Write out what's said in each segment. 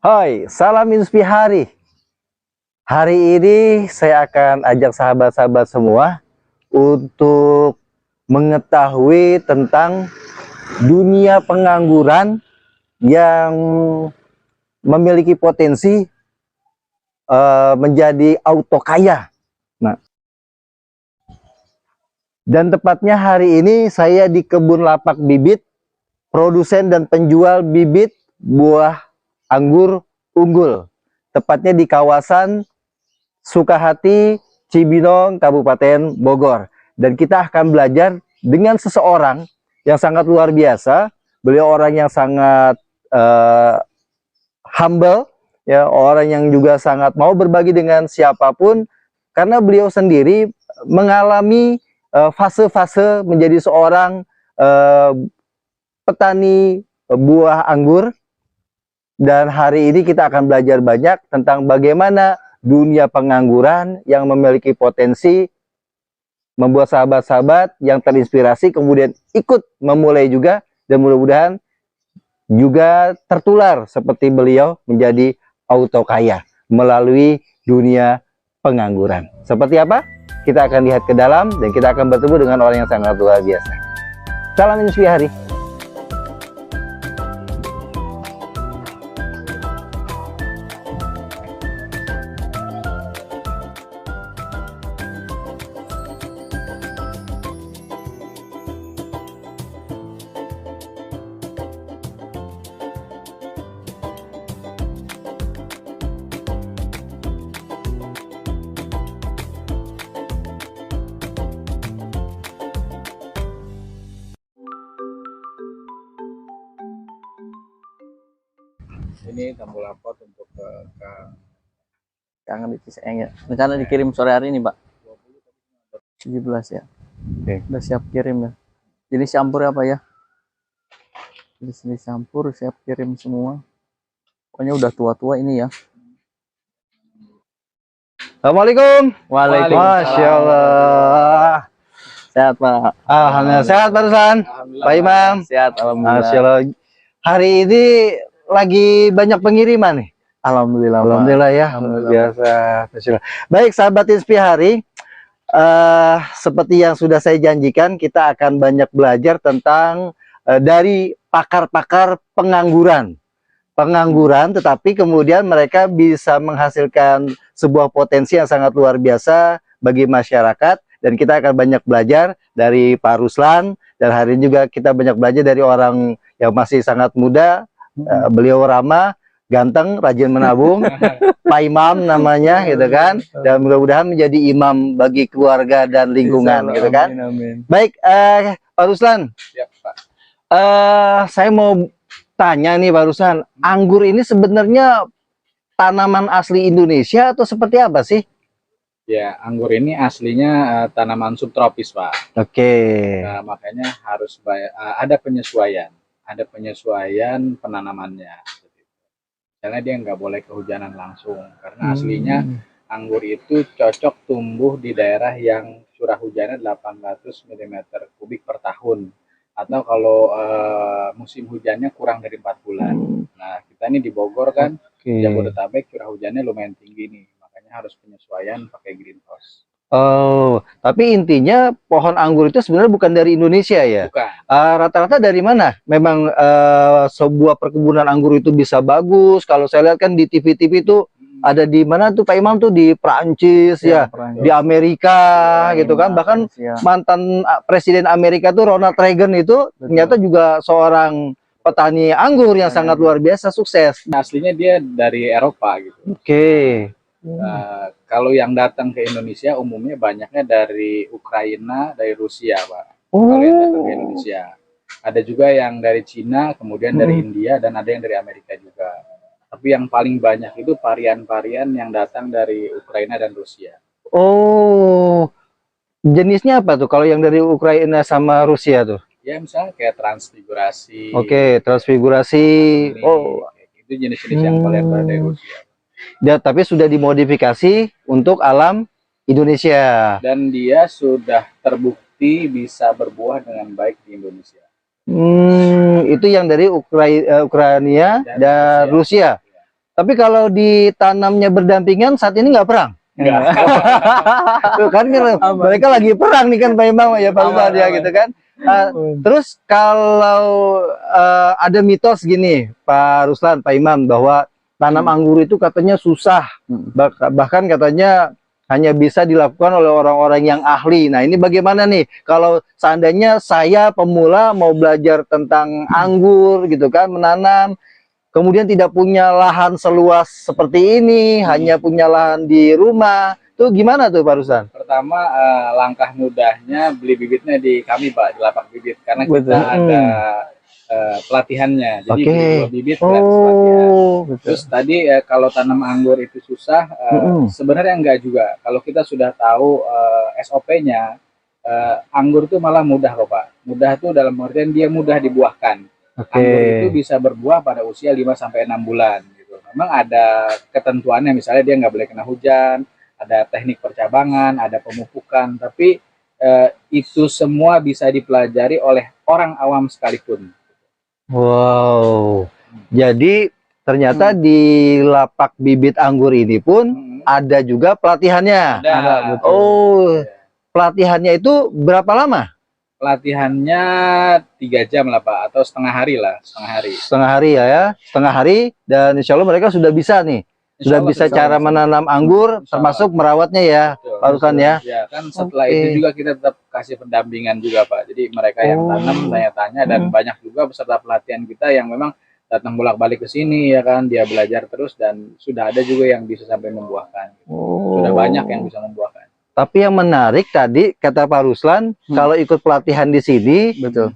Hai, salam inspirasi. Hari ini saya akan ajak sahabat-sahabat semua untuk mengetahui tentang dunia pengangguran yang memiliki potensi menjadi auto kaya. Nah, dan tepatnya hari ini saya di kebun lapak bibit, produsen dan penjual bibit buah anggur unggul, tepatnya di kawasan Sukahati, Cibinong, Kabupaten Bogor. Dan kita akan belajar dengan seseorang yang sangat luar biasa. Beliau orang yang sangat humble, ya, orang yang juga sangat mau berbagi dengan siapapun, karena beliau sendiri mengalami fase-fase menjadi seorang petani buah anggur. Dan hari ini kita akan belajar banyak tentang bagaimana dunia pengangguran yang memiliki potensi membuat sahabat-sahabat yang terinspirasi kemudian ikut memulai juga, dan mudah-mudahan juga tertular seperti beliau menjadi auto kaya melalui dunia pengangguran. Seperti apa? Kita akan lihat ke dalam dan kita akan bertemu dengan orang yang sangat luar biasa. Salam inspirasi. Ini tamu lapor untuk ke Kangen di Ciseeng ya. Rencana dikirim sore hari ini, Pak. 17 ya. Oke. Udah siap kirim ya. Jadi campur apa ya? Jadi campur, siap kirim semua. Pokoknya udah tua-tua ini ya. Assalamualaikum. Waalaikumsalam. Masya Allah. Sehat, Pak. Alhamdulillah sehat barusan. Pak Imam. Sehat, alhamdulillah. Masya Allah. Hari ini lagi banyak pengiriman nih. Alhamdulillah, Pak. Alhamdulillah ya. Alhamdulillah, Biasa. Baik sahabat inspirasi, seperti yang sudah saya janjikan, kita akan banyak belajar tentang dari pakar-pakar pengangguran. Tetapi kemudian mereka bisa menghasilkan sebuah potensi yang sangat luar biasa bagi masyarakat. Dan kita akan banyak belajar dari Pak Ruslan. Dan hari ini juga kita banyak belajar dari orang yang masih sangat muda. Beliau ramah, ganteng, rajin menabung. Pak Imam namanya, gitu kan. Dan mudah-mudahan menjadi imam bagi keluarga dan lingkungan, gitu kan. Amin, amin. Baik, Pak Ruslan. ya, Pak. Saya mau tanya nih Pak Ruslan, anggur ini sebenarnya tanaman asli Indonesia atau seperti apa sih? Ya, anggur ini aslinya tanaman subtropis, Pak. Oke. Nah, makanya harus ada penyesuaian penanamannya. Misalnya dia nggak boleh kehujanan langsung, karena aslinya anggur itu cocok tumbuh di daerah yang curah hujannya 800 mm kubik per tahun. Atau kalau musim hujannya kurang dari 4 bulan. Nah, kita ini di Bogor kan, Jabodetabek curah hujannya lumayan tinggi nih. Makanya harus penyesuaian pakai greenhouse. Oh, tapi intinya pohon anggur itu sebenarnya bukan dari Indonesia ya? Bukan. Rata-rata dari mana? Memang sebuah perkebunan anggur itu bisa bagus. Kalau saya lihat kan di TV-TV itu ada di mana tuh Pak Imam tuh, di Prancis ya, Perancis. di Amerika gitu kan. Bahkan mantan Presiden Amerika tuh Ronald Reagan itu ternyata juga seorang petani anggur yang sangat luar biasa sukses. Aslinya dia dari Eropa gitu. Oke. Kalau yang datang ke Indonesia umumnya banyaknya dari Ukraina, dari Rusia, Pak. Oh. Kalau yang datang ke Indonesia, ada juga yang dari Cina, kemudian dari India, dan ada yang dari Amerika juga. Tapi yang paling banyak itu varian-varian yang datang dari Ukraina dan Rusia. Oh, jenisnya apa tuh kalau yang dari Ukraina sama Rusia tuh? Ya misalnya kayak transfigurasi. Oke, transfigurasi. Ini, Oh, itu jenis-jenis yang paling dari Rusia. Ya, tapi sudah dimodifikasi untuk alam Indonesia. Dan dia sudah terbukti bisa berbuah dengan baik di Indonesia. Itu yang dari Ukraina dan Rusia. Tapi kalau ditanamnya berdampingan saat ini nggak perang. Enggak. Tuh kan mereka lagi perang nih kan Pak Imam ya Pak Aman, Ustadz ya aman. gitu kan. Terus kalau ada mitos gini Pak Ruslan, Pak Imam, bahwa tanam anggur itu katanya susah, bahkan katanya hanya bisa dilakukan oleh orang-orang yang ahli. Nah ini bagaimana nih kalau seandainya saya pemula mau belajar tentang anggur gitu kan, menanam, kemudian tidak punya lahan seluas seperti ini, hanya punya lahan di rumah, tuh gimana tuh Pak Ruslan? Pertama, langkah mudahnya beli bibitnya di kami Pak, di lapak bibit, karena kita Betul. ada pelatihannya. Jadi Oke. beli 2 bibit gratis pelatihan. Oh, Terus tadi kalau tanam anggur itu susah, sebenarnya enggak juga. Kalau kita sudah tahu SOP-nya, anggur itu malah mudah kok Pak. Mudah itu dalam artian dia mudah dibuahkan. oke. Anggur itu bisa berbuah pada usia 5-6 bulan gitu. Memang ada ketentuannya, misalnya dia nggak boleh kena hujan, ada teknik percabangan, ada pemupukan, tapi itu semua bisa dipelajari oleh orang awam sekalipun. Wow. Jadi ternyata di lapak bibit anggur ini pun ada juga pelatihannya. Ada. Oh, pelatihannya itu berapa lama? Pelatihannya 3 jam lah Pak, atau setengah hari lah, setengah hari. Setengah hari ya, setengah hari, dan insya Allah mereka sudah bisa nih. Sudah bisa cara menanam anggur, termasuk merawatnya ya, Betul. Pak Ruslan ya. Ya kan setelah Oke. itu juga kita tetap kasih pendampingan juga Pak. Jadi mereka yang tanam tanya-tanya, dan banyak juga peserta pelatihan kita yang memang datang bolak-balik ke sini ya kan, dia belajar terus, dan sudah ada juga yang bisa sampai membuahkan. Sudah banyak yang bisa membuahkan. Tapi yang menarik tadi kata Pak Ruslan, kalau ikut pelatihan di sini, Betul.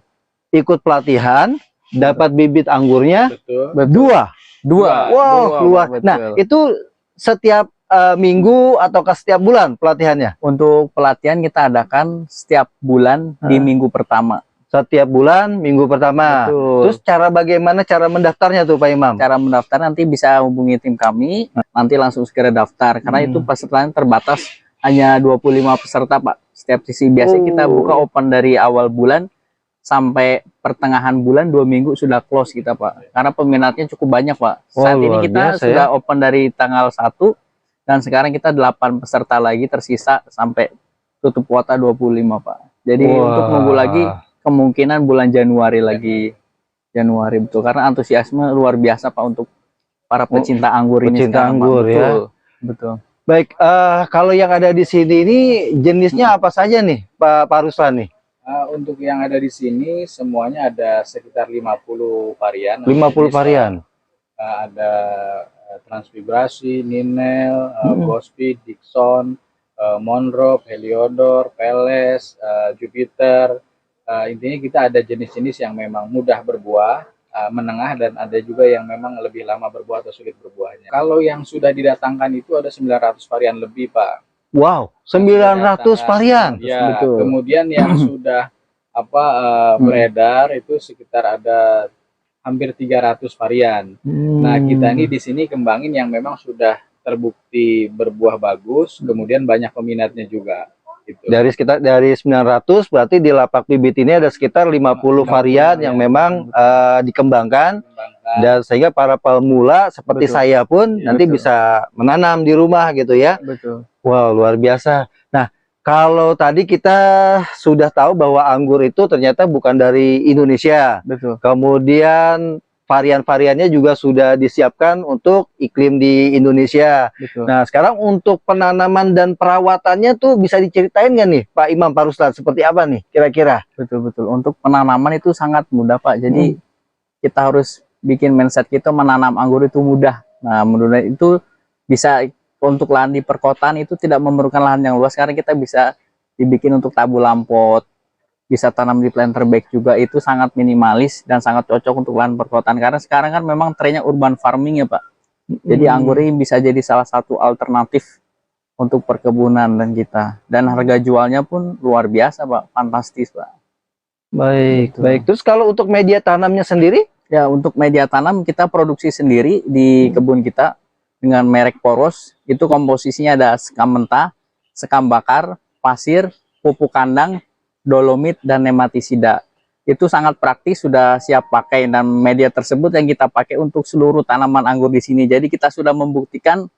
ikut pelatihan, dapat bibit anggurnya Betul. dua. Dua. Wow, luar. Betul. Nah, itu setiap minggu atau ke setiap bulan pelatihannya? Untuk pelatihan kita adakan setiap bulan di minggu pertama. Setiap bulan, minggu pertama. Betul. Terus bagaimana cara mendaftarnya tuh Pak Imam? Cara mendaftar nanti bisa hubungi tim kami, nanti langsung segera daftar. Karena itu pesertanya terbatas, hanya 25 peserta Pak. Setiap sisi biasanya kita buka open dari awal bulan sampai pertengahan bulan, 2 minggu sudah close kita Pak. Karena peminatnya cukup banyak Pak. Saat ini luar kita biasa, sudah open dari tanggal 1, dan sekarang kita 8 peserta lagi tersisa sampai tutup kuota 25 Pak. Jadi untuk nunggu lagi kemungkinan bulan Januari lagi. Januari betul, karena antusiasme luar biasa Pak untuk para pecinta anggur ini pecinta sekarang, Pak. anggur ya. Betul. Baik, kalau yang ada di sini ini jenisnya apa saja nih Pak Ruslan nih? Untuk yang ada di sini semuanya ada sekitar 50 varian. 50 varian. Ada Transvibrasi, Ninel, Gospy, Dixon, Monroe, Heliodor, Peles, Jupiter. Intinya kita ada jenis-jenis yang memang mudah berbuah, menengah, dan ada juga yang memang lebih lama berbuah atau sulit berbuahnya. Kalau yang sudah didatangkan itu ada 900 varian lebih Pak. Wow, 900 varian. Ya, Betul. kemudian yang sudah beredar itu sekitar ada hampir 300 varian. Nah, kita ini di sini kembangin yang memang sudah terbukti berbuah bagus, kemudian banyak peminatnya juga. Gitu. Dari 900 berarti di lapak bibit ini ada sekitar 50 varian yang memang dikembangkan, dan sehingga para pemula seperti saya pun nanti bisa menanam di rumah gitu ya. Betul. Wow, luar biasa. Nah, kalau tadi kita sudah tahu bahwa anggur itu ternyata bukan dari Indonesia. Betul. Kemudian varian-variannya juga sudah disiapkan untuk iklim di Indonesia. Betul. Nah, sekarang untuk penanaman dan perawatannya tuh bisa diceritain nggak nih Pak Imam, Pak Ruslan, seperti apa nih kira-kira? Betul. Untuk penanaman itu sangat mudah Pak. Jadi kita harus bikin mindset kita menanam anggur itu mudah. Nah, menurut itu bisa untuk lahan di perkotaan itu tidak memerlukan lahan yang luas. Sekarang kita bisa dibikin untuk tabu lampot, bisa tanam di planter bag juga, itu sangat minimalis dan sangat cocok untuk lahan perkotaan. Karena sekarang kan memang trennya urban farming ya Pak. Jadi anggur ini bisa jadi salah satu alternatif untuk perkebunan dan kita. Dan harga jualnya pun luar biasa Pak, fantastis Pak. Baik, Betul. baik. Terus kalau untuk media tanamnya sendiri? Ya, untuk media tanam kita produksi sendiri di kebun kita dengan merek Poros. Itu komposisinya ada sekam mentah, sekam bakar, pasir, pupuk kandang, dolomit, dan nematisida. itu sangat praktis, sudah siap pakai, dan media tersebut yang kita pakai untuk seluruh tanaman anggur di sini. Jadi kita sudah membuktikan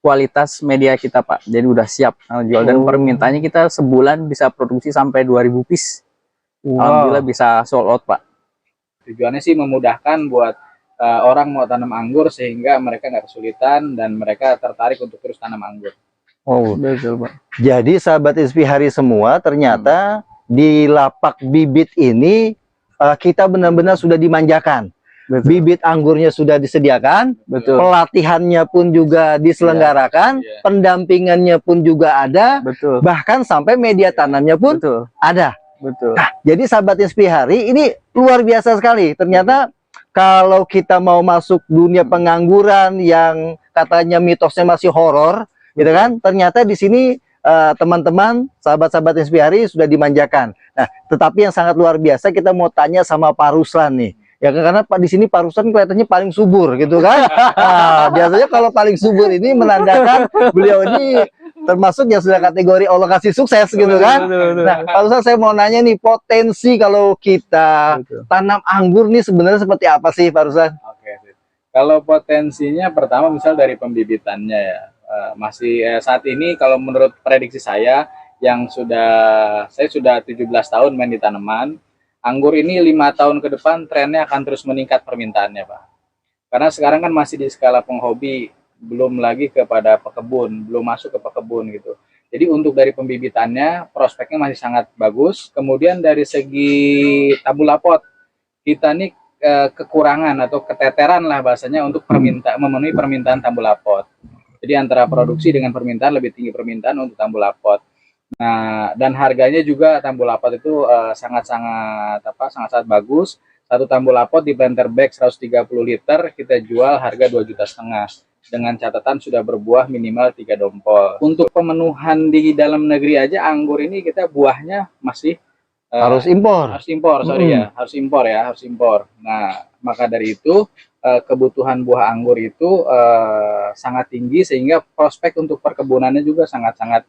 kualitas media kita, Pak. Jadi udah siap jual, dan permintaannya kita sebulan bisa produksi sampai 2000 piece. Alhamdulillah bisa sold out, Pak. Tujuannya sih memudahkan buat orang mau tanam anggur sehingga mereka nggak kesulitan dan mereka tertarik untuk terus tanam anggur. Oh, Betul, Pak. jadi sahabat Inspihari semua, ternyata di lapak bibit ini kita benar-benar sudah dimanjakan. Betul. Bibit anggurnya sudah disediakan, Betul. pelatihannya pun juga diselenggarakan, Iya. pendampingannya pun juga ada, Betul. bahkan sampai media tanamnya pun Betul. ada. Betul. Nah, jadi sahabat Inspihari ini luar biasa sekali. Ternyata kalau kita mau masuk dunia pengangguran yang katanya mitosnya masih horor, gitu kan? Ternyata di sini teman-teman, sahabat-sahabat Inspihari sudah dimanjakan. Nah, tetapi yang sangat luar biasa kita mau tanya sama Pak Ruslan nih. Ya, karena Pak di sini Pak Ruslan kelihatannya paling subur gitu kan. Nah, biasanya kalau paling subur ini menandakan beliau ini termasuk yang sudah kategori Allah kasih sukses gitu kan. Nah, Pak Ruslan, saya mau nanya nih, potensi kalau kita tanam anggur nih sebenarnya seperti apa sih Pak Ruslan? Oke, sip. Kalau potensinya pertama misal dari pembibitannya ya, saat ini kalau menurut prediksi saya yang saya sudah 17 tahun main di tanaman, anggur ini 5 tahun ke depan trennya akan terus meningkat permintaannya, Pak. Karena sekarang kan masih di skala penghobi, belum lagi kepada pekebun, belum masuk ke pekebun gitu. Jadi untuk dari pembibitannya, prospeknya masih sangat bagus. Kemudian dari segi tabulapot, kita nih kekurangan atau keteteran lah bahasanya untuk memenuhi permintaan tabulapot. Jadi antara produksi dengan permintaan, lebih tinggi permintaan untuk tabulapot. Nah, dan harganya juga tabulapot itu sangat-sangat bagus. Satu tabulapot di planter bag 130 liter kita jual harga 2,5 juta dengan catatan sudah berbuah minimal 3 dompol. Untuk pemenuhan di dalam negeri aja anggur ini kita buahnya masih Harus impor. harus impor. Nah, maka dari itu kebutuhan buah anggur itu sangat tinggi sehingga prospek untuk perkebunannya juga sangat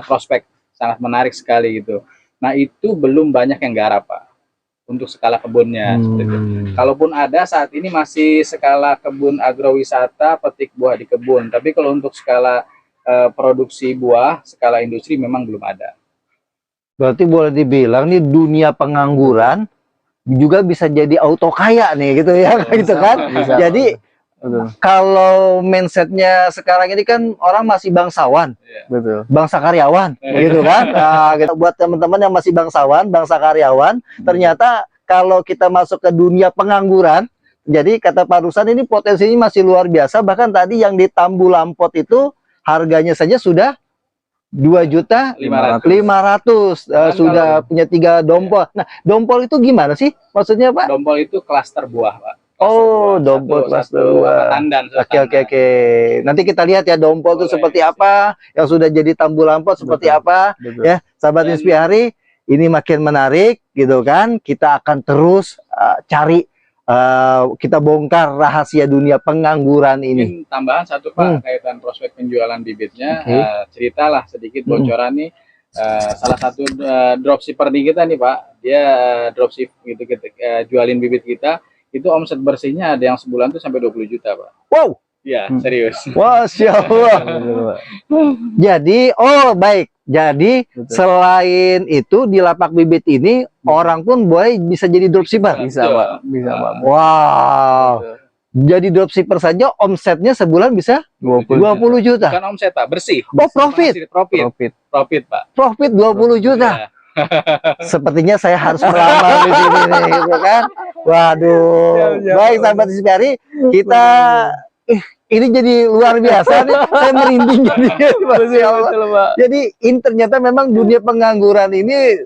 prospek, sangat menarik sekali gitu. Nah, itu belum banyak yang garap, Pak, untuk skala kebunnya. Seperti itu. Kalaupun ada saat ini masih skala kebun agrowisata, petik buah di kebun. Tapi kalau untuk skala produksi buah, skala industri memang belum ada. Berarti boleh dibilang nih dunia pengangguran juga bisa jadi auto kaya nih gitu ya, gitu kan? Bisa. Jadi kalau mindsetnya sekarang ini kan orang masih bangsawan, Betul. bangsa karyawan, gitu kan? Nah, gitu. Buat teman-teman yang masih bangsawan, bangsa karyawan, ternyata kalau kita masuk ke dunia pengangguran, jadi kata Pak Ruslan ini potensinya masih luar biasa. Bahkan tadi yang di Tambulampot itu harganya saja sudah 2.500.000, sudah punya 3 dompol. Nah, dompol itu gimana sih maksudnya, Pak? Dompol itu klaster buah, Pak. Oh, dompol klaster buah. Oke. Nanti kita lihat ya dompol itu seperti apa, yang sudah jadi Tambulampot seperti apa. Betul. Ya, sahabat Inspihari, ini makin menarik gitu kan. Kita akan terus cari, kita bongkar rahasia dunia pengangguran ini. Mungkin tambahan satu, Pak, kaitan prospek penjualan bibitnya. Ceritalah sedikit bocoran nih. Salah satu dropshipper di kita nih, Pak, dia dropship gitu, kita jualin bibit kita, itu omset bersihnya ada yang sebulan tuh sampai 20 juta, Pak. Wow. Iya, serius. Masya Allah. Jadi, baik. Jadi, selain itu di lapak bibit ini orang pun boleh bisa jadi dropshipper. Bisa, Pak. Bisa, Pak. Wow. Jadi dropshipper saja omsetnya sebulan bisa 20 juta. Bukan omset, Pak, bersih. Profit, Profit, Pak. Profit 20 juta. Sepertinya saya harus meramal di sini nih, gitu kan? Waduh. Baik, sahabat Inspihari, kita ini jadi luar biasa nih. Saya merinding jadi. Masya Allah. Jadi ini ternyata memang dunia pengangguran ini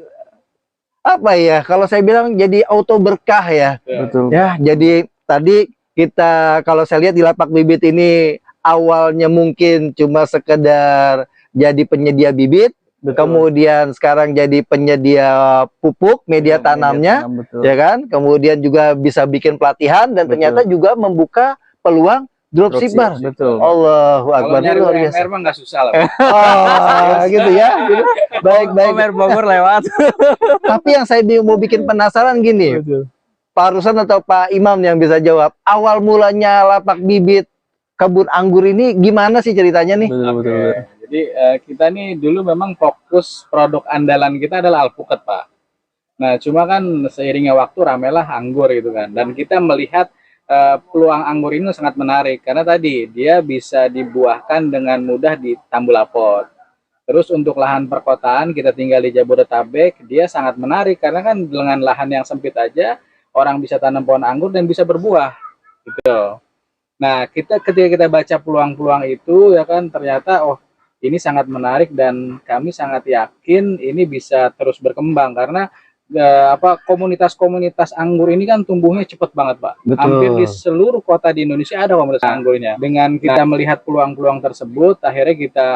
apa ya? Kalau saya bilang jadi auto berkah ya. Betul. Ya, jadi tadi kita kalau saya lihat di lapak bibit ini awalnya mungkin cuma sekedar jadi penyedia bibit, kemudian sekarang jadi penyedia pupuk, media tanamnya, ya kan? Kemudian juga bisa bikin pelatihan dan ternyata juga membuka peluang Dropshipper. Betul. Allahu Kalau Akbar, ini nyari luar biasa. UMR mah nggak susah lah. Oh, gitu ya. Gitu. Baik, baik. Pamer Bogor lewat. Tapi yang saya mau bikin penasaran gini, Betul. Pak Ruslan atau Pak Imam yang bisa jawab, awal mulanya lapak bibit kebun anggur ini gimana sih ceritanya nih? Betul, betul, Oke, betul. jadi kita nih dulu memang fokus produk andalan kita adalah alpukat, Pak. Nah, cuma kan seiringnya waktu ramelah anggur gitu kan. Dan kita melihat peluang anggur ini sangat menarik karena tadi dia bisa dibuahkan dengan mudah di Tambulapot. Terus untuk lahan perkotaan kita tinggal di Jabodetabek, dia sangat menarik karena kan dengan lahan yang sempit aja orang bisa tanam pohon anggur dan bisa berbuah gitu. Nah, ketika kita baca peluang-peluang itu ya kan ternyata oh ini sangat menarik dan kami sangat yakin ini bisa terus berkembang karena komunitas-komunitas anggur ini kan tumbuhnya cepat banget, Pak. Betul. Hampir di seluruh kota di Indonesia ada komunitas anggurnya. Dengan kita melihat peluang-peluang tersebut, akhirnya kita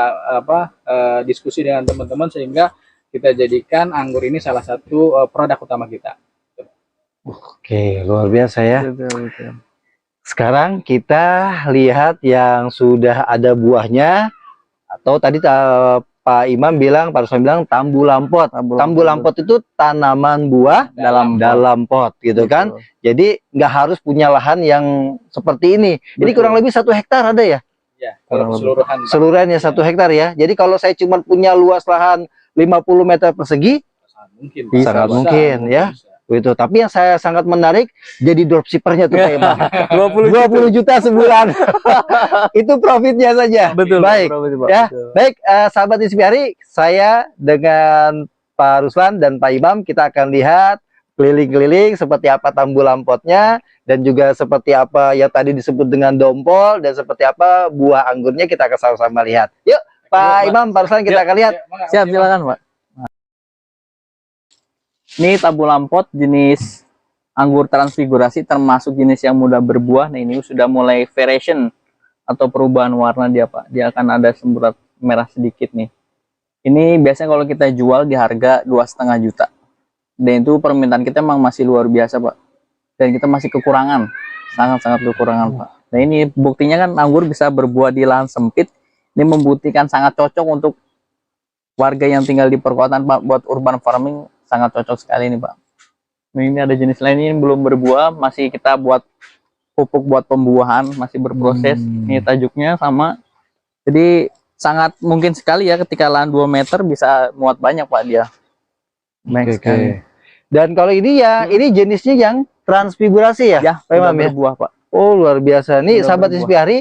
diskusi dengan teman-teman sehingga kita jadikan anggur ini salah satu produk utama kita. Oke, luar biasa ya. Betul, betul. Sekarang kita lihat yang sudah ada buahnya, atau tadi Pak Imam bilang, Pak Ruslan bilang tambulampot. Tambulampot itu tanaman buah dalam pot gitu kan. Jadi nggak harus punya lahan yang seperti ini. Jadi Betul. kurang lebih 1 hektar ada ya? Ya, kalau keseluruhan. Pak. Seluruhannya 1 hektar ya. Jadi kalau saya cuma punya luas lahan 50 meter persegi, Sangat mungkin. Pak. Sangat mungkin, ya. Bisa. gitu. Tapi yang saya sangat menarik jadi dropshippernya tuh Pak Imam. 20 20 juta sebulan. Itu profitnya saja. Betul. Baik. Betul, Ya. betul. Baik, sahabat Inspirasi, saya dengan Pak Ruslan dan Pak Imam kita akan lihat keliling-keliling seperti apa tambulampotnya dan juga seperti apa yang tadi disebut dengan dompol dan seperti apa buah anggurnya kita akan sama-sama lihat. Yuk, Pak Imam, Pak Ruslan kita akan lihat. Siap, silakan, Pak. Ini tambulampot jenis anggur transfigurasi termasuk jenis yang mudah berbuah. Nah, ini sudah mulai variation atau perubahan warna dia, Pak. Dia akan ada semburat merah sedikit nih. Ini biasanya kalau kita jual di harga 2,5 juta. Dan itu permintaan kita memang masih luar biasa, Pak. Dan kita masih kekurangan, sangat-sangat kekurangan, Pak. Nah, ini buktinya kan anggur bisa berbuah di lahan sempit. Ini membuktikan sangat cocok untuk warga yang tinggal di perkotaan, Pak. Buat urban farming sangat cocok sekali nih, Pak. Nah, ini ada jenis lain yang belum berbuah, masih kita buat pupuk buat pembuahan, masih berproses. Ini tajuknya sama. Jadi sangat mungkin sekali ya ketika lahan 2 meter bisa muat banyak, Pak, dia. Banyak sekali. Dan kalau ini ya, ini jenisnya yang transfigurasi ya, Ya, Pak Imam ya. berbuah, Pak. Oh, luar biasa. Nih, Sudah sahabat berbuah. Inspirasi,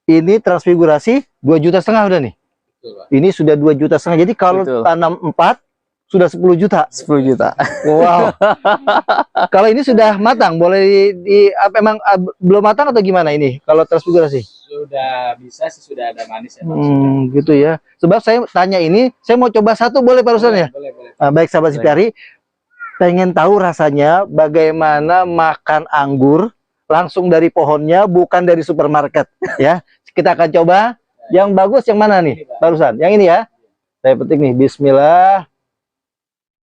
ini transfigurasi 2,5 juta udah nih. Betul, Pak. Ini sudah 2,5 juta. Jadi kalau Betul. tanam 4 sudah 10 juta. 10 juta. Wow. Kalau ini sudah matang, boleh apa emang belum matang atau gimana ini? Kalau transfigurasi? Sudah bisa sih, sudah ada manis ya, Pak. Gitu ya. Sebab saya tanya ini, saya mau coba satu, boleh Pak Ruslan ya? Boleh, boleh. Baik, sahabat Inspirasi, pengen tahu rasanya bagaimana makan anggur langsung dari pohonnya, bukan dari supermarket ya. Kita akan coba. Yang bagus yang mana nih, Pak Ruslan? Yang ini ya. Saya petik nih, bismillah.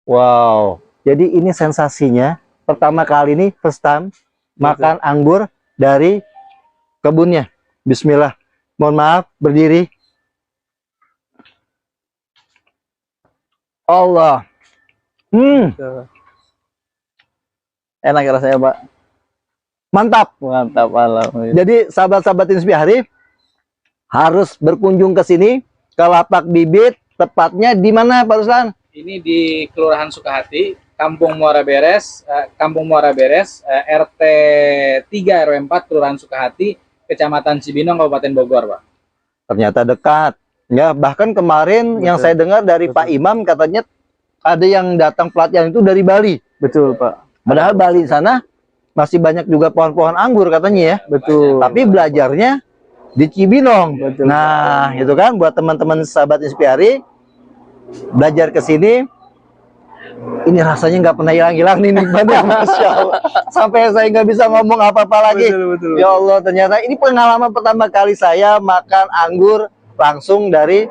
Wow. Jadi ini sensasinya pertama kali nih, first time makan anggur dari kebunnya. Bismillah. Mohon maaf, berdiri. Allah. Enak rasanya, Pak. Mantap. Mantap, alhamdulillah. Jadi sahabat-sahabat Inspirasi harus berkunjung ke sini, ke lapak bibit, tepatnya di mana Pak Ruslan? Ini di Kelurahan Sukahati, Kampung Muara Beres, RT 3 RW 4 Kelurahan Sukahati, Kecamatan Cibinong, Kabupaten Bogor, Pak. Ternyata dekat. Ya, bahkan kemarin yang saya dengar dari Pak Imam katanya ada yang datang pelatihan itu dari Bali. Betul, Pak. Padahal Bali sana masih banyak juga pohon-pohon anggur katanya ya. Betul. Tapi belajarnya di Cibinong. Betul. Nah, itu kan buat teman-teman sahabat Inspirasi belajar ke sini. Ini rasanya nggak pernah hilang-hilang nih nikmatnya, Masya Allah. Sampai saya nggak bisa ngomong apa-apa lagi. Betul. Ya Allah, ternyata ini pengalaman pertama kali saya makan anggur langsung dari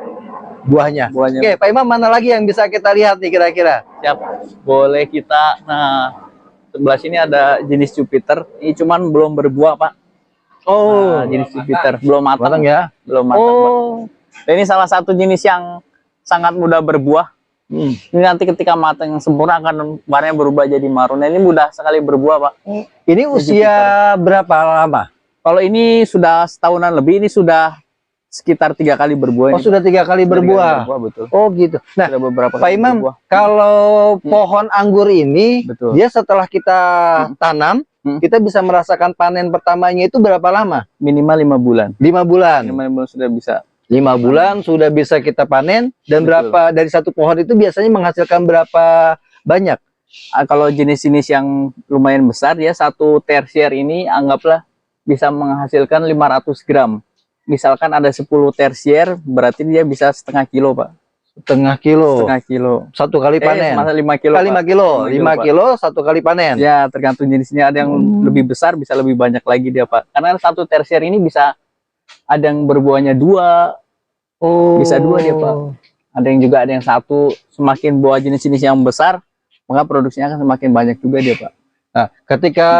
buahnya. Oke, Pak Imam, mana lagi yang bisa kita lihat nih kira-kira? Siap. Boleh kita. Nah, sebelah sini ada jenis Jupiter. Ini cuman belum berbuah, Pak. Oh, Jenis Jupiter belum matang matang, ya. belum matang, Pak. Oh. Dan ini salah satu jenis yang sangat mudah berbuah. Ini nanti ketika matang yang sempurna akan warnanya berubah jadi marun. Nah, ini mudah sekali berbuah, Pak. Ini usia berapa lama? Kalau ini sudah setahunan lebih, ini sudah sekitar 3 kali berbuah. Oh, ini, sudah 3 kali Pak. 3 kali berbuah. betul. Oh, gitu. Nah, Sudah beberapa Pak kali Imam, berbuah. kalau pohon anggur ini, Betul. dia setelah kita tanam, kita bisa merasakan panen pertamanya itu berapa lama? Minimal 5 bulan. 5 bulan. Minimal 5 bulan sudah bisa. 5 bulan sudah bisa kita panen. Dan Betul. berapa dari satu pohon itu biasanya menghasilkan berapa banyak? Kalau jenis-jenis yang lumayan besar, ya satu tersier ini anggaplah bisa menghasilkan 500 gram. Misalkan ada 10 tersier, berarti dia bisa setengah kilo, Pak. Setengah kilo. Setengah kilo. Satu kali panen. Masa 5 kilo, Kali 5 Pak. kilo. 5 5 Pak. kilo satu kali panen. Ya, tergantung jenisnya. Ada yang lebih besar, bisa lebih banyak lagi dia, Pak. Karena satu tersier ini bisa ada yang berbuahnya 2, Oh. bisa 2 dia, Pak. Ada yang juga ada yang 1. Semakin buah jenis-jenis yang besar, maka produksinya akan semakin banyak juga dia, Pak. Nah, ketika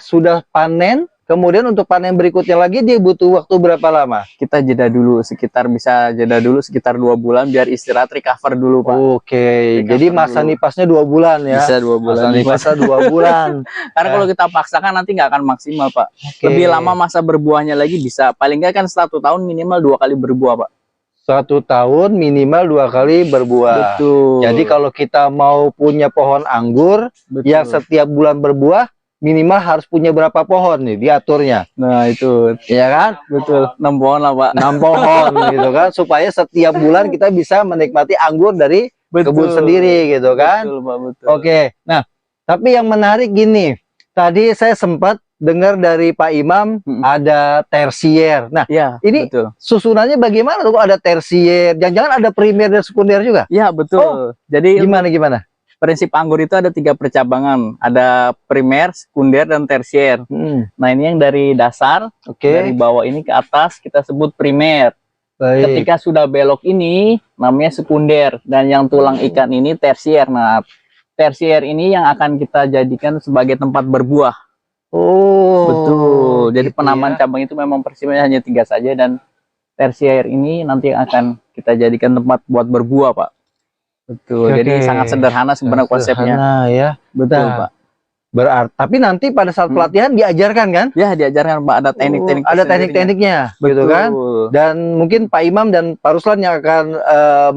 sudah panen, kemudian untuk panen berikutnya lagi dia butuh waktu berapa lama? Kita jeda dulu sekitar 2 bulan biar istirahat recover dulu, Pak. Oke, Recover jadi masa dulu. nipasnya 2 bulan ya. Bisa 2 bulan. Masa nipasnya 2 bulan. Karena kalau kita paksakan nanti nggak akan maksimal, Pak. Oke. Lebih lama masa berbuahnya lagi bisa. Paling nggak kan 1 tahun minimal 2 kali berbuah, Pak. 1 tahun minimal 2 kali berbuah. Betul. Jadi kalau kita mau punya pohon anggur Betul. yang setiap bulan berbuah, minimal harus punya berapa pohon nih diaturnya. Nah, itu. Ya kan? Betul. 6 pohon lah, Pak. 6 pohon gitu kan, supaya setiap bulan kita bisa menikmati anggur dari kebun sendiri gitu kan. Betul, Pak, betul. Oke. Nah, tapi yang menarik gini. Tadi saya sempat dengar dari Pak Imam ada tersier. Nah, Iya, ini betul. susunannya bagaimana tuh? Kok ada tersier? Jangan-jangan ada primer dan sekunder juga? Iya, betul. Oh, Jadi Gimana? prinsip anggur itu ada 3 percabangan. Ada primer, sekunder, dan tersier. Nah, ini yang dari dasar, dari Oke. bawah ini ke atas kita sebut primer. Baik. Ketika sudah belok ini namanya sekunder, dan yang tulang ikan ini tersier. Nah, tersier ini yang akan kita jadikan sebagai tempat berbuah. Oh. Betul. Jadi gitu penamaan ya. cabang itu memang prinsipnya hanya 3 saja, dan tersier ini nanti akan kita jadikan tempat buat berbuah, Pak. Betul. Oke, Jadi sangat sederhana sebenarnya konsepnya. Sederhana ya. Betul, Nah, Pak. Berarti tapi nanti pada saat pelatihan diajarkan kan? Ya, diajarkan, Pak, ada teknik-teknik. Ada teknik-tekniknya gitu kan? Dan mungkin Pak Imam dan Pak Ruslan yang akan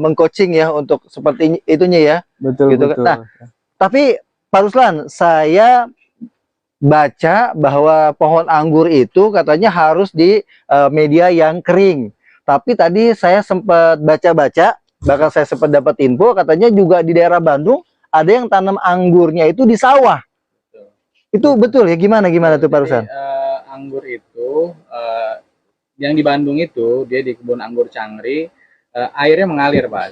mengcoaching ya untuk seperti itunya ya. Betul, gitu kan. betul. Nah, tapi Pak Ruslan, saya baca bahwa pohon anggur itu katanya harus di media yang kering. Tapi tadi saya sempat baca-baca, bahkan saya sempat dapat info katanya juga di daerah Bandung ada yang tanam anggurnya itu di sawah. Itu betul ya? Gimana tuh Pak Ruslan? Anggur itu yang di Bandung itu dia di kebun anggur Cangri, airnya mengalir, Pak.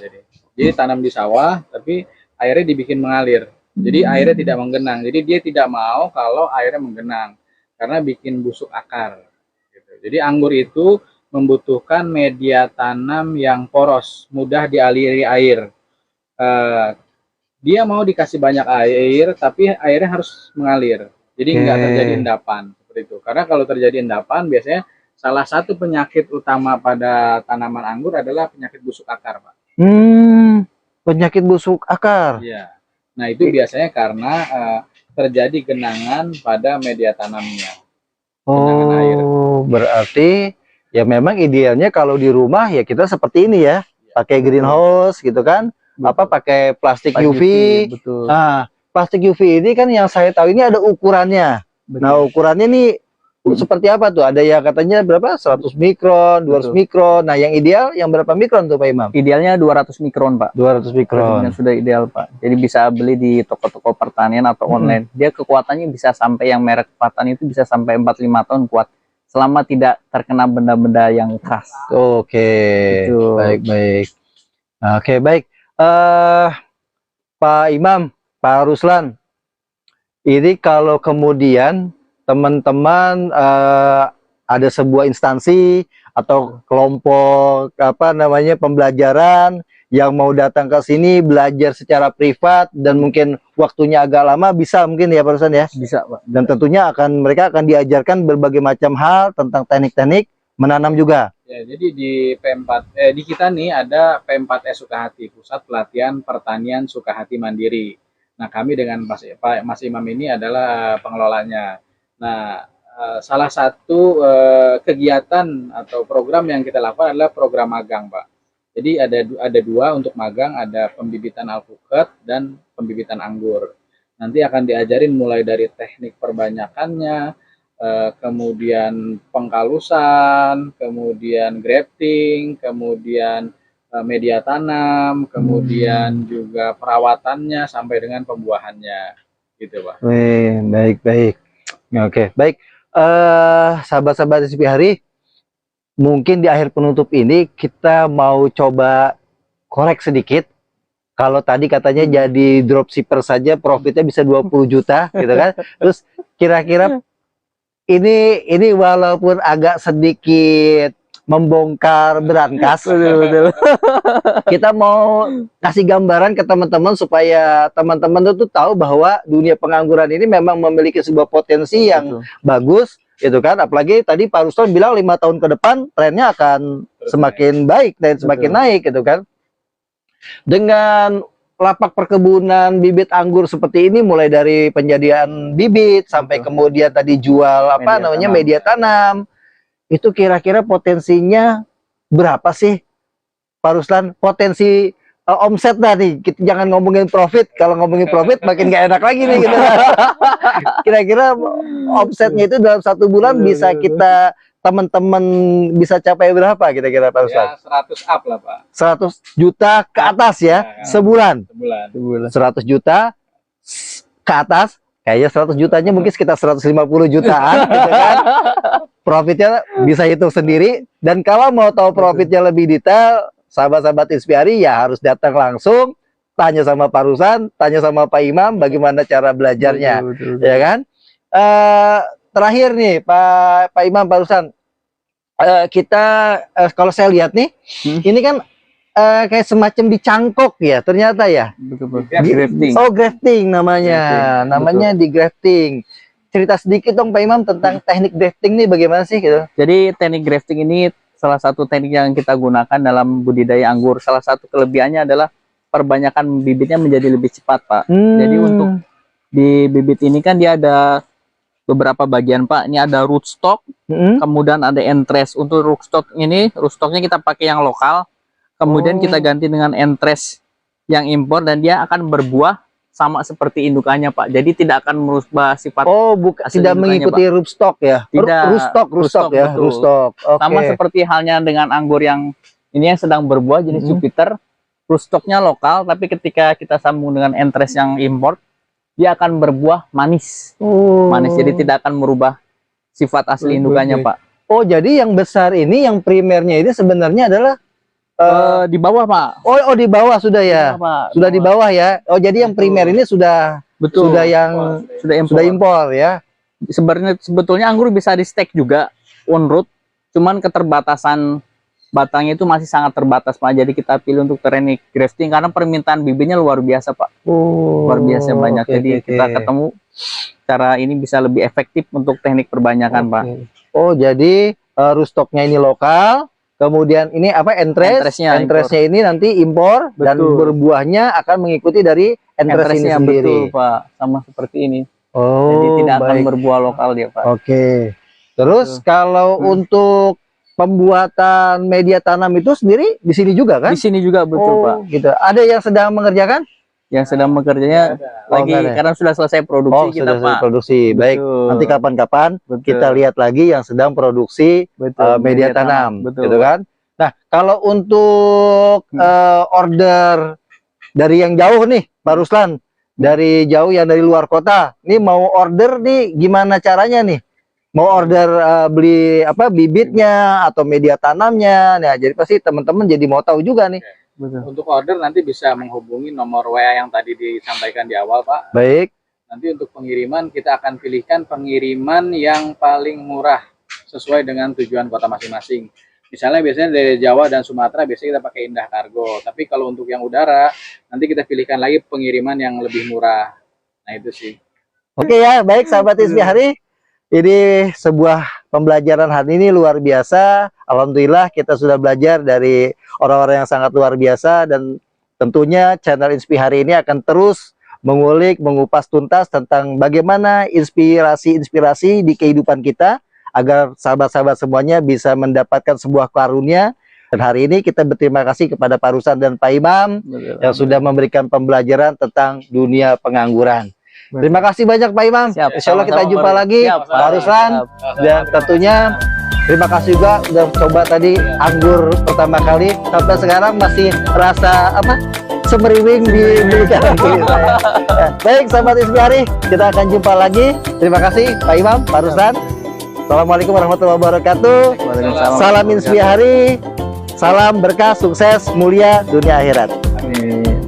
Jadi tanam di sawah tapi airnya dibikin mengalir. Jadi airnya tidak menggenang. Jadi dia tidak mau kalau airnya menggenang karena bikin busuk akar. Gitu. Jadi anggur itu membutuhkan media tanam yang poros, mudah dialiri air. Dia mau dikasih banyak air, tapi airnya harus mengalir. Jadi nggak terjadi endapan seperti itu. Karena kalau terjadi endapan, biasanya salah satu penyakit utama pada tanaman anggur adalah penyakit busuk akar, Pak. Penyakit busuk akar. Iya. Nah, itu biasanya karena terjadi genangan pada media tanamnya. Genangan air. Berarti ya memang idealnya kalau di rumah ya kita seperti ini ya, pakai greenhouse gitu kan. Apa pakai plastik UV. Betul. Nah, plastik UV ini kan yang saya tahu ini ada ukurannya. Betul. Nah, ukurannya nih seperti apa tuh? Ada yang katanya berapa? 100 mikron, 200 mikron. Nah, yang ideal yang berapa mikron tuh Pak Imam? Idealnya 200 mikron, Pak. 200 mikron. Yang sudah ideal, Pak. Jadi bisa beli di toko-toko pertanian atau online. Dia kekuatannya bisa sampai, yang merek Patan itu bisa sampai 45 ton kuat. Selama tidak terkena benda-benda yang keras. Oke. Betul. Baik. Oke, baik. Pak Imam, Pak Ruslan, ini kalau kemudian teman-teman ada sebuah instansi atau kelompok apa namanya pembelajaran yang mau datang ke sini belajar secara privat dan mungkin waktunya agak lama bisa mungkin ya Pak Ruslan ya. Bisa, Pak. Dan tentunya mereka akan diajarkan berbagai macam hal tentang teknik-teknik menanam juga. Ya, jadi di P4 di kita nih ada P4S Sukahati, Pusat Pelatihan Pertanian Sukahati Mandiri. Nah, kami dengan Mas Imam ini adalah pengelolanya. Nah, salah satu kegiatan atau program yang kita lakukan adalah program magang, Pak. Jadi ada dua untuk magang, ada pembibitan alpukat dan pembibitan anggur. Nanti akan diajarin mulai dari teknik perbanyakannya, kemudian pengkalusan, kemudian grafting, kemudian media tanam, kemudian juga perawatannya sampai dengan pembuahannya, gitu Pak. Baik. Oke, baik. Sahabat-sahabat SPP Hari, mungkin di akhir penutup ini kita mau coba korek sedikit. Kalau tadi katanya jadi dropshipper saja profitnya bisa 20 juta gitu kan. Terus kira-kira ini walaupun agak sedikit membongkar berangkas, Betul. kita mau kasih gambaran ke teman-teman supaya teman-teman itu tahu bahwa dunia pengangguran ini memang memiliki sebuah potensi yang bagus, gitu kan. Apalagi tadi Pak Ruslan bilang 5 tahun ke depan trennya akan semakin baik dan semakin naik, gitu kan. Dengan lapak perkebunan bibit anggur seperti ini, mulai dari penjadian bibit sampai kemudian tadi jual media tanam, itu kira-kira potensinya berapa sih Pak Ruslan? Potensi omset nih, kita jangan ngomongin profit. Kalau ngomongin profit makin gak enak lagi nih gitu. Kira-kira omsetnya itu dalam 1 bulan bisa kita teman-teman bisa capai berapa kira-kira Pak Ruslan? Ya, 100 up lah Pak. 100 juta ke atas ya, sebulan. 100 juta ke atas, kayaknya 100 jutanya mungkin sekitar 150 jutaan gitu kan. Profitnya bisa hitung sendiri. Dan kalau mau tahu profitnya lebih detail, sahabat-sahabat Inspirasi ya harus datang langsung, tanya sama Pak Ruslan, tanya sama Pak Imam bagaimana cara belajarnya, ya kan. Terakhir nih Pak Imam, Pak Ruslan, kita kalau saya lihat nih, ini kan kayak semacam dicangkok ya ternyata ya. Grafting. Oh, grafting namanya, di grafting. Cerita sedikit dong Pak Imam tentang teknik grafting nih bagaimana sih gitu. Jadi teknik grafting ini salah satu teknik yang kita gunakan dalam budidaya anggur. Salah satu kelebihannya adalah perbanyakan bibitnya menjadi lebih cepat, Pak. Jadi untuk di bibit ini kan dia ada beberapa bagian, Pak. Ini ada rootstock, kemudian ada entres. Untuk rootstocknya kita pakai yang lokal, kemudian kita ganti dengan entres yang impor, dan dia akan berbuah sama seperti indukannya, Pak. Jadi tidak akan merubah sifat. Tidak mengikuti rootstock ya? Tidak. Rootstock ya. Rootstock. Okay. Sama seperti halnya dengan anggur yang ini yang sedang berbuah jenis Jupiter. Rootstocknya lokal, tapi ketika kita sambung dengan entres yang import, dia akan berbuah manis. Manis, jadi tidak akan merubah sifat asli indukannya, Pak. Oh, jadi yang besar ini, yang primernya ini sebenarnya adalah di bawah, Pak. Oh, di bawah sudah ya. Sudah di bawah ya. Oh, jadi yang primer ini sudah sudah impor ya. Sebetulnya anggur bisa di stek juga on root, cuman keterbatasan batangnya itu masih sangat terbatas, Pak. Jadi kita pilih untuk teknik grafting karena permintaan bibitnya luar biasa, Pak. Luar biasa banyak. Jadi kita ketemu cara ini bisa lebih efektif untuk teknik perbanyakan, Pak. Oh, jadi rootstocknya ini lokal. Kemudian ini apa, entresnya ini nanti impor, dan berbuahnya akan mengikuti dari entres ini sendiri. Betul, Pak. Sama seperti ini. Jadi tidak akan berbuah lokal dia, Pak. Oke. Terus kalau untuk pembuatan media tanam itu sendiri di sini juga kan? Di sini juga, betul, Pak. Gitu. Ada yang sedang mengerjakan? Yang sedang bekerjanya lagi karena sudah selesai produksi kita, Pak. Produksi. Baik, nanti kapan-kapan kita lihat lagi yang sedang produksi media tanam, gitu kan. Nah, kalau untuk order dari yang jauh nih, Pak Ruslan, dari jauh yang dari luar kota, nih mau order nih gimana caranya nih? Mau order beli bibitnya atau media tanamnya. Nah, jadi pasti teman-teman jadi mau tahu juga nih. Untuk order nanti bisa menghubungi nomor WA yang tadi disampaikan di awal, Pak. Baik. Nanti untuk pengiriman kita akan pilihkan pengiriman yang paling murah sesuai dengan tujuan kota masing-masing. Misalnya biasanya dari Jawa dan Sumatera biasanya kita pakai Indah Kargo. Tapi kalau untuk yang udara, nanti kita pilihkan lagi pengiriman yang lebih murah. Nah itu sih. Oke ya, baik sahabat Ismi Hari. Ini sebuah pembelajaran hari ini luar biasa. Alhamdulillah kita sudah belajar dari orang-orang yang sangat luar biasa, dan tentunya channel Inspi Hari ini akan terus mengulik, mengupas tuntas tentang bagaimana inspirasi-inspirasi di kehidupan kita, agar sahabat-sahabat semuanya bisa mendapatkan sebuah karunia. Dan hari ini kita berterima kasih kepada Pak Ruslan dan Pak Imam yang sudah memberikan pembelajaran tentang dunia pengangguran. Terima kasih banyak Pak Imam. Siap, Insya Allah kita sama-sama, jumpa Pak. lagi Siap, Pak Ruslan. Dan tentunya terima kasih juga udah coba tadi anggur pertama kali, sampai sekarang masih rasa apa, semeriwing di kanan kiri saya. Ya, baik sahabat Ismi Hari, kita akan jumpa lagi. Terima kasih Pak Imam, Pak Ruslan. Assalamualaikum warahmatullahi wabarakatuh. Waalaikumsalam. Salam Inspi Hari, salam berkah, sukses, mulia dunia akhirat. Amin.